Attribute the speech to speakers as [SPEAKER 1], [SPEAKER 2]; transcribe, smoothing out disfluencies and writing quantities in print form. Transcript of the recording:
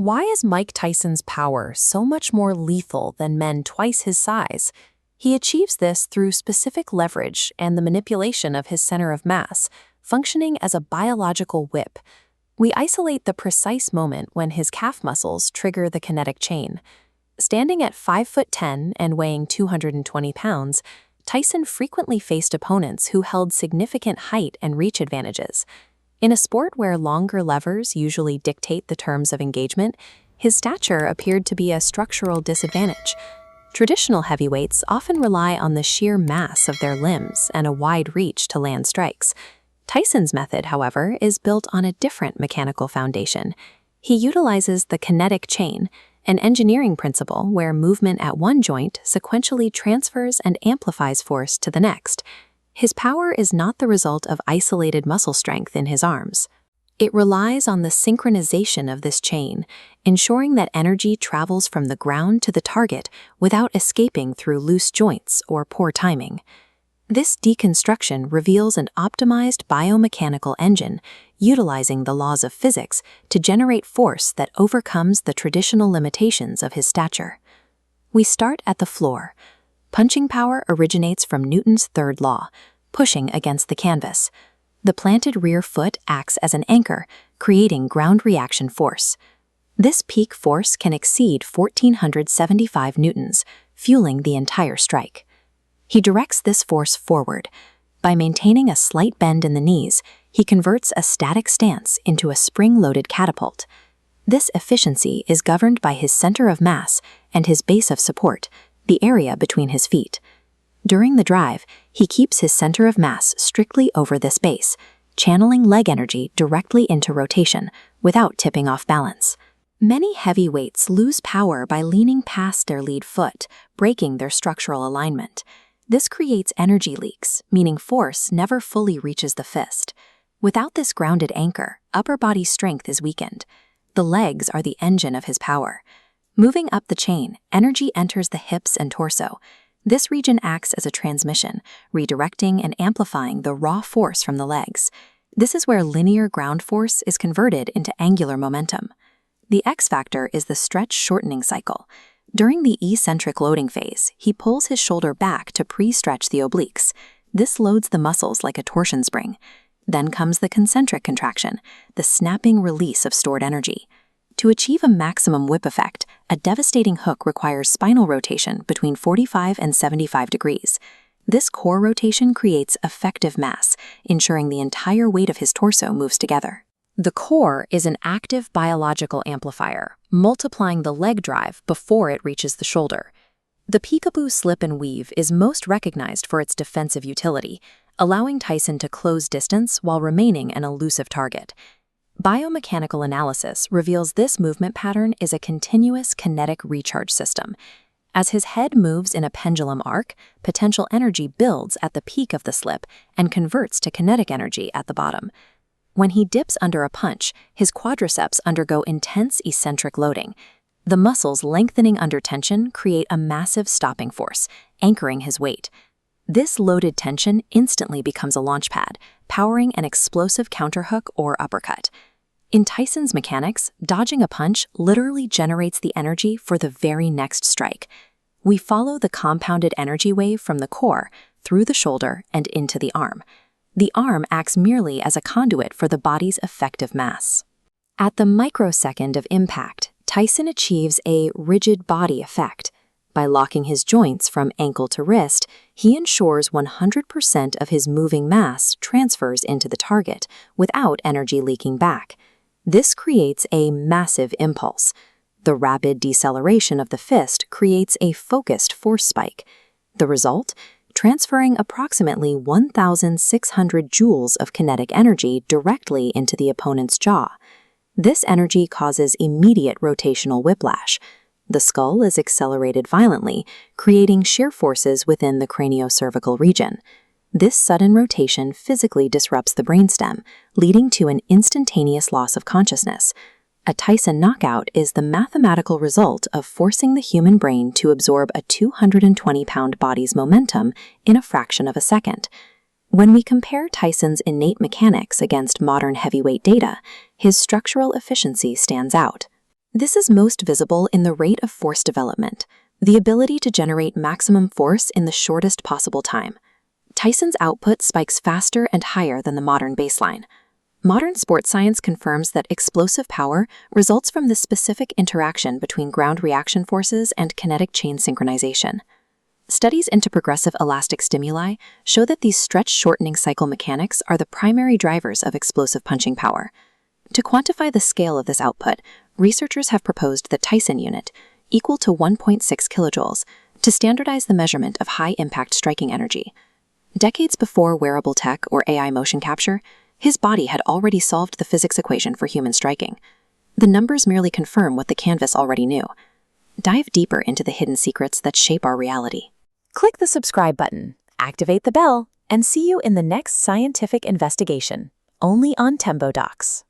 [SPEAKER 1] Why is Mike Tyson's power so much more lethal than men twice his size? He achieves this through specific leverage and the manipulation of his center of mass, functioning as a biological whip. We isolate the precise moment when his calf muscles trigger the kinetic chain. Standing at 5'10" and weighing 220 pounds, Tyson frequently faced opponents who held significant height and reach advantages. In a sport where longer levers usually dictate the terms of engagement, his stature appeared to be a structural disadvantage. Traditional heavyweights often rely on the sheer mass of their limbs and a wide reach to land strikes. Tyson's method, however, is built on a different mechanical foundation. He utilizes the kinetic chain, an engineering principle where movement at one joint sequentially transfers and amplifies force to the next. His power is not the result of isolated muscle strength in his arms. It relies on the synchronization of this chain, ensuring that energy travels from the ground to the target without escaping through loose joints or poor timing. This deconstruction reveals an optimized biomechanical engine utilizing the laws of physics to generate force that overcomes the traditional limitations of his stature. We start at the floor. Punching power originates from Newton's third law, pushing against the canvas. The planted rear foot acts as an anchor, creating ground reaction force. This peak force can exceed 1,475 newtons, fueling the entire strike. He directs this force forward. By maintaining a slight bend in the knees, he converts a static stance into a spring-loaded catapult. This efficiency is governed by his center of mass and his base of support, the area between his feet. During the drive, he keeps his center of mass strictly over this base, channeling leg energy directly into rotation without tipping off balance. Many heavyweights lose power by leaning past their lead foot, breaking their structural alignment. This creates energy leaks, meaning force never fully reaches the fist. Without this grounded anchor, upper body strength is weakened. The legs are the engine of his power. Moving up the chain, energy enters the hips and torso. This region acts as a transmission, redirecting and amplifying the raw force from the legs. This is where linear ground force is converted into angular momentum. The X factor is the stretch-shortening cycle. During the eccentric loading phase, he pulls his shoulder back to pre-stretch the obliques. This loads the muscles like a torsion spring. Then comes the concentric contraction, the snapping release of stored energy. To achieve a maximum whip effect, a devastating hook requires spinal rotation between 45 and 75 degrees. This core rotation creates effective mass, ensuring the entire weight of his torso moves together. The core is an active biological amplifier, multiplying the leg drive before it reaches the shoulder. The peekaboo slip and weave is most recognized for its defensive utility, allowing Tyson to close distance while remaining an elusive target. Biomechanical analysis reveals this movement pattern is a continuous kinetic recharge system. As his head moves in a pendulum arc, potential energy builds at the peak of the slip and converts to kinetic energy at the bottom. When he dips under a punch, his quadriceps undergo intense eccentric loading. The muscles lengthening under tension create a massive stopping force, anchoring his weight. This loaded tension instantly becomes a launch pad, powering an explosive counterhook or uppercut. In Tyson's mechanics, dodging a punch literally generates the energy for the very next strike. We follow the compounded energy wave from the core, through the shoulder, and into the arm. The arm acts merely as a conduit for the body's effective mass. At the microsecond of impact, Tyson achieves a rigid body effect. By locking his joints from ankle to wrist, he ensures 100% of his moving mass transfers into the target without energy leaking back. This creates a massive impulse. The rapid deceleration of the fist creates a focused force spike. The result? Transferring approximately 1,600 joules of kinetic energy directly into the opponent's jaw. This energy causes immediate rotational whiplash. The skull is accelerated violently, creating shear forces within the craniocervical region. This sudden rotation physically disrupts the brainstem, leading to an instantaneous loss of consciousness. A Tyson knockout is the mathematical result of forcing the human brain to absorb a 220-pound body's momentum in a fraction of a second. When we compare Tyson's innate mechanics against modern heavyweight data, his structural efficiency stands out. This is most visible in the rate of force development, the ability to generate maximum force in the shortest possible time. Tyson's output spikes faster and higher than the modern baseline. Modern sports science confirms that explosive power results from the specific interaction between ground reaction forces and kinetic chain synchronization. Studies into progressive elastic stimuli show that these stretch-shortening cycle mechanics are the primary drivers of explosive punching power. To quantify the scale of this output, researchers have proposed the Tyson unit, equal to 1.6 kilojoules, to standardize the measurement of high-impact striking energy. Decades before wearable tech or AI motion capture, his body had already solved the physics equation for human striking. The numbers merely confirm what the canvas already knew. Dive deeper into the hidden secrets that shape our reality.
[SPEAKER 2] Click the subscribe button, activate the bell, and see you in the next scientific investigation, only on Tembo Docs.